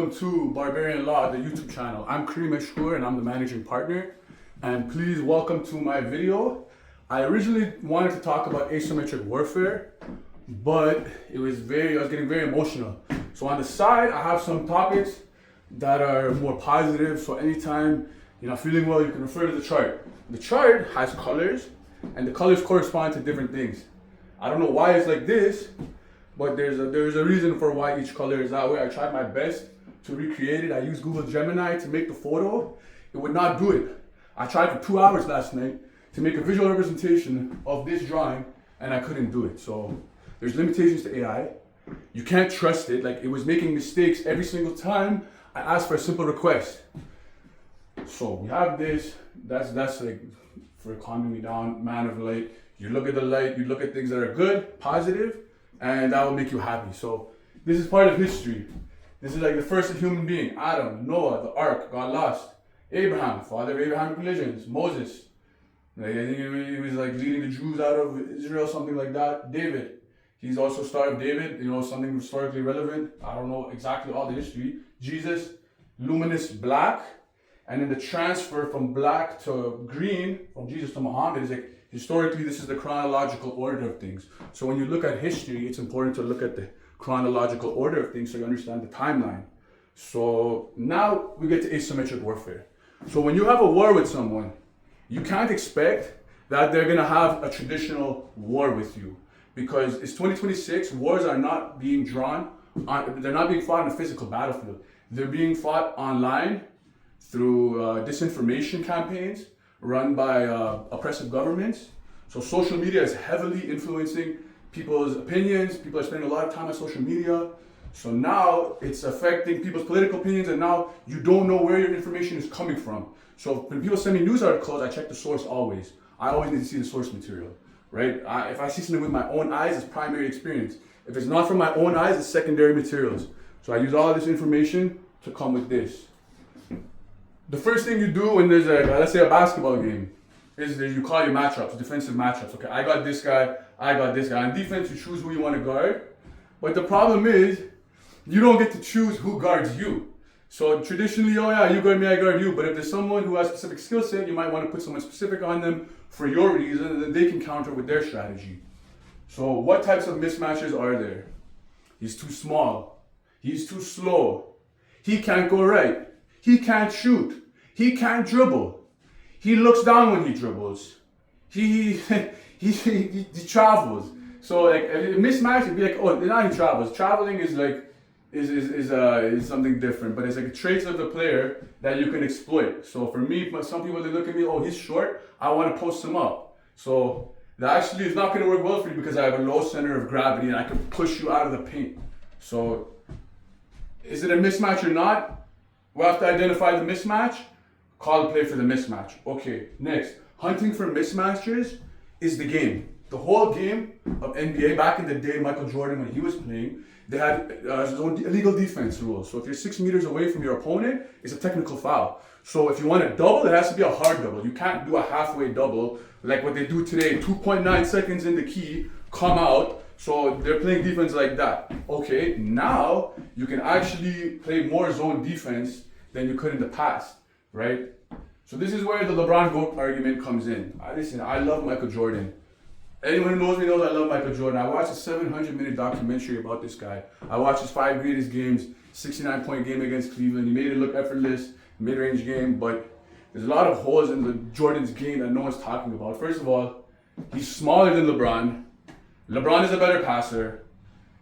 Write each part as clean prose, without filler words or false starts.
welcome to Barbarian Law, the YouTube channel. I'm Karim Eshqoor and I'm the managing partner. And please welcome to my video. I originally wanted to talk about asymmetric warfare, but I was getting very emotional. So on the side, I have some topics that are more positive. So anytime you're not feeling well, you can refer to the chart. The chart has colors, and the colors correspond to different things. I don't know why it's like this, but there's a reason for why each color is that way. I tried my best to recreate it. I used Google Gemini to make the photo. It would not do it. I tried for 2 hours last night to make a visual representation of this drawing, and I couldn't do it. So there's limitations to AI. You can't trust it. Like, it was making mistakes every single time I asked for a simple request. So we have this. That's like for calming me down, man of light. You look at the light, you look at things that are good, positive, and that will make you happy. So this is part of history. This is like the first human being: Adam, Noah, the ark, got lost. Abraham, father of Abrahamic religions. Moses, like, I think he was like leading the Jews out of Israel, something like that. David, he's also Star of David, something historically relevant. I don't know exactly all the history. Jesus, luminous black. And then the transfer from black to green, from Jesus to Muhammad, is like, historically, this is the chronological order of things. So when you look at history, it's important to look at the chronological order of things so you understand the timeline. So now we get to asymmetric warfare. So when you have a war with someone, you can't expect that they're gonna have a traditional war with you, because it's 2026. Wars are not being they're not being fought on a physical battlefield. They're being fought online through disinformation campaigns run by oppressive governments. So social media is heavily influencing people's opinions. People are spending a lot of time on social media. So now it's affecting people's political opinions, and now you don't know where your information is coming from. So when people send me news articles, I check the source always. I always need to see the source material, right? If I see something with my own eyes, it's primary experience. If it's not from my own eyes, it's secondary materials. So I use all this information to come with this. The first thing you do when there's let's say a basketball game, is that you call your matchups, defensive matchups. Okay, I got this guy, I got this guy. On defense, you choose who you want to guard. But the problem is, you don't get to choose who guards you. So traditionally, you guard me, I guard you. But if there's someone who has a specific skill set, you might want to put someone specific on them for your reason, and then they can counter with their strategy. So what types of mismatches are there? He's too small. He's too slow. He can't go right. He can't shoot. He can't dribble. He looks down when he dribbles. He travels. So like a mismatch would be like, oh, now he travels. Traveling is like is something different, but it's like traits of the player that you can exploit. So for me, some people, they look at me, oh, he's short, I want to post him up. So that actually is not going to work well for you, because I have a low center of gravity and I can push you out of the paint. So is it a mismatch or not? We'll have to identify the mismatch, call the play for the mismatch. Okay, next. Hunting for mismatches is the game. The whole game of NBA, back in the day, Michael Jordan, when he was playing, they had his own illegal defense rules. So if you're 6 meters away from your opponent, it's a technical foul. So if you want to double, it has to be a hard double. You can't do a halfway double like what they do today. 2.9 seconds in the key, come out. So they're playing defense like that. Okay, now you can actually play more zone defense than you could in the past, right? So this is where the LeBron GOAT argument comes in. Listen, I love Michael Jordan. Anyone who knows me knows I love Michael Jordan. I watched a 700-minute documentary about this guy. I watched his 5 greatest games, 69-point game against Cleveland. He made it look effortless, mid-range game, but there's a lot of holes in the Jordan's game that no one's talking about. First of all, he's smaller than LeBron. LeBron is a better passer.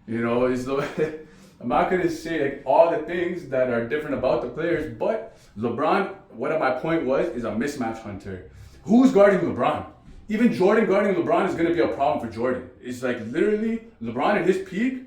I'm not going to say like all the things that are different about the players, but LeBron, what my point was, is a mismatch hunter. Who's guarding LeBron? Even Jordan guarding LeBron is going to be a problem for Jordan. It's like literally LeBron at his peak.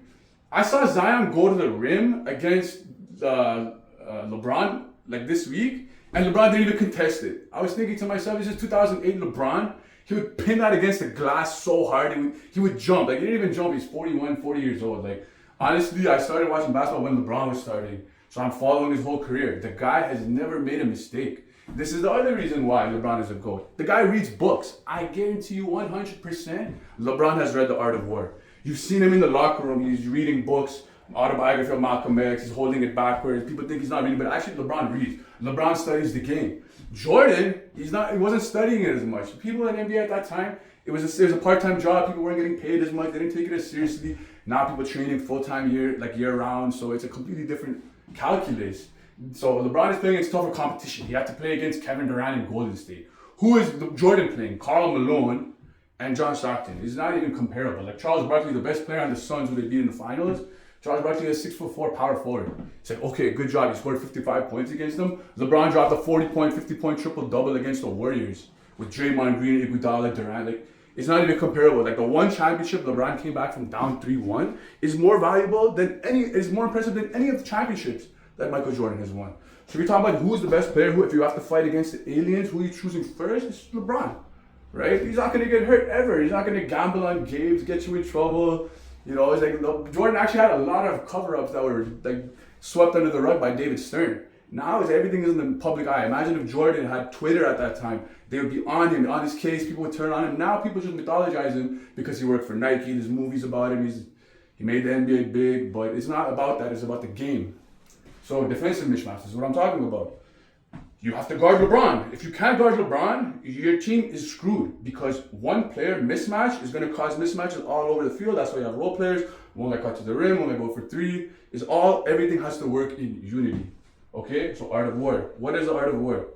I saw Zion go to the rim against LeBron like this week, and LeBron didn't even contest it. I was thinking to myself, this is 2008 LeBron. He would pin that against the glass so hard, he would jump. Like, he didn't even jump. He's 41, 40 years old. Like, honestly, I started watching basketball when LeBron was starting. So I'm following his whole career. The guy has never made a mistake. This is the other reason why LeBron is a GOAT. The guy reads books. I guarantee you 100% LeBron has read The Art of War. You've seen him in the locker room. He's reading books autobiography of Malcolm X. He's holding it backwards. People think he's not reading, but actually LeBron reads. LeBron studies the game. Jordan, he wasn't studying it as much. People in NBA at that time, it was a part-time job. People weren't getting paid as much. They didn't take it as seriously. Now people training full-time year-round. So it's a completely different calculus. So LeBron is playing against tougher competition. He had to play against Kevin Durant in Golden State. Who is Jordan playing? Karl Malone and John Stockton. It's not even comparable. Like Charles Barkley, the best player on the Suns who they beat in the finals. Charles Barkley is 6'4" power forward. It's like, okay, good job. You scored 55 points against them. LeBron dropped a 40-point, 50-point triple-double against the Warriors with Draymond Green, Iguodala, Durant. Like, it's not even comparable. Like the one championship LeBron came back from down 3-1 is more valuable than is more impressive than any of the championships that Michael Jordan has won. So we talk about who's the best player, who if you have to fight against the aliens, who are you choosing first? It's LeBron, right? He's not gonna get hurt ever. He's not gonna gamble on games, get you in trouble. You know, it's like Jordan actually had a lot of cover-ups that were like swept under the rug by David Stern. Now everything is in the public eye. Imagine if Jordan had Twitter at that time. They would be on him, on his case. People would turn on him. Now people just mythologize him because he worked for Nike. There's movies about him. He made the NBA big, but it's not about that. It's about the game. So defensive mismatch is what I'm talking about. You have to guard LeBron. If you can't guard LeBron, your team is screwed because one player mismatch is going to cause mismatches all over the field. That's why you have role players. One that cut to the rim, one that go for three. Everything has to work in unity. Okay, so Art of War. What is the Art of War?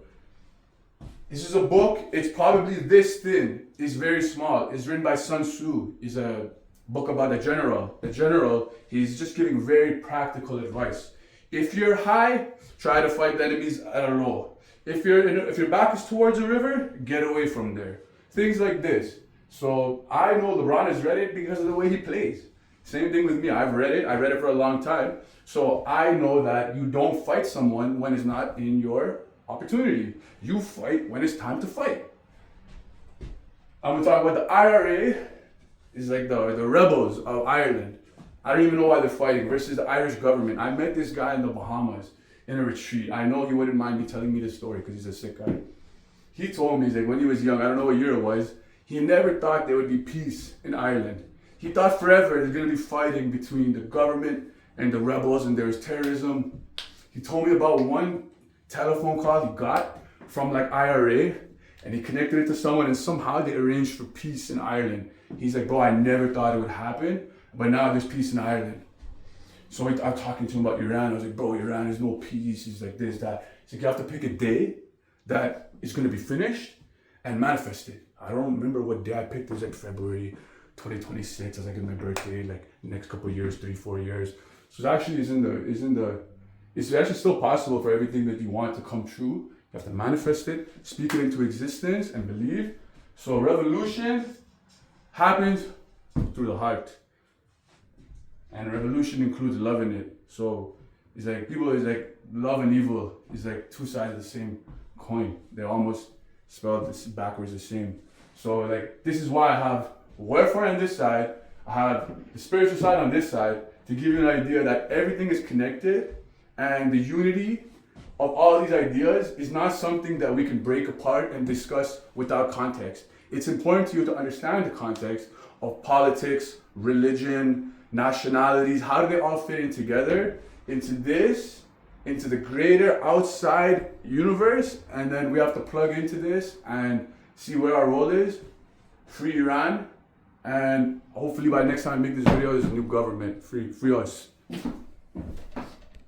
This is a book. It's probably this thin. It's very small. It's written by Sun Tzu. It's a book about a general. The general, he's just giving very practical advice. If you're high, try to fight the enemies at a low. If your back is towards a river, get away from there. Things like this. So I know LeBron has read it because of the way he plays. Same thing with me. I've read it. I read it for a long time. So I know that you don't fight someone when it's not in your opportunity. You fight when it's time to fight. I'm gonna talk about the IRA. Is like the rebels of Ireland. I don't even know why they're fighting versus the Irish government. I met this guy in the Bahamas in a retreat. I know he wouldn't mind me telling me this story because he's a sick guy. He told me that when he was young, I don't know what year it was, he never thought there would be peace in Ireland. He thought forever there's going to be fighting between the government and the rebels and there's terrorism. He told me about one telephone call he got from like IRA and he connected it to someone and somehow they arranged for peace in Ireland. He's like, bro, I never thought it would happen, but now there's peace in Ireland. So I'm talking to him about Iran. I was like, bro, Iran, there's no peace. He's like this, that. He's like, you have to pick a day that it's going to be finished and manifest it. I don't remember what day I picked. It was like February 2026. I was like, in my birthday, like next couple of years, 3-4 years. So it actually it's actually still possible for everything that you want to come true. You have to manifest it, speak it into existence and believe. So revolution happens through the heart. And revolution includes loving it. So it's like love and evil is like two sides of the same coin. They're almost spelled backwards the same. So like this is why I have warfare on this side, I have the spiritual side on this side to give you an idea that everything is connected and the unity of all these ideas is not something that we can break apart and discuss without context. It's important to you to understand the context of politics, religion, nationalities, how do they all fit in together into the greater outside universe, and then we have to plug into this and see where our role is, free Iran, and hopefully by next time I make this video, there's a new government, free us.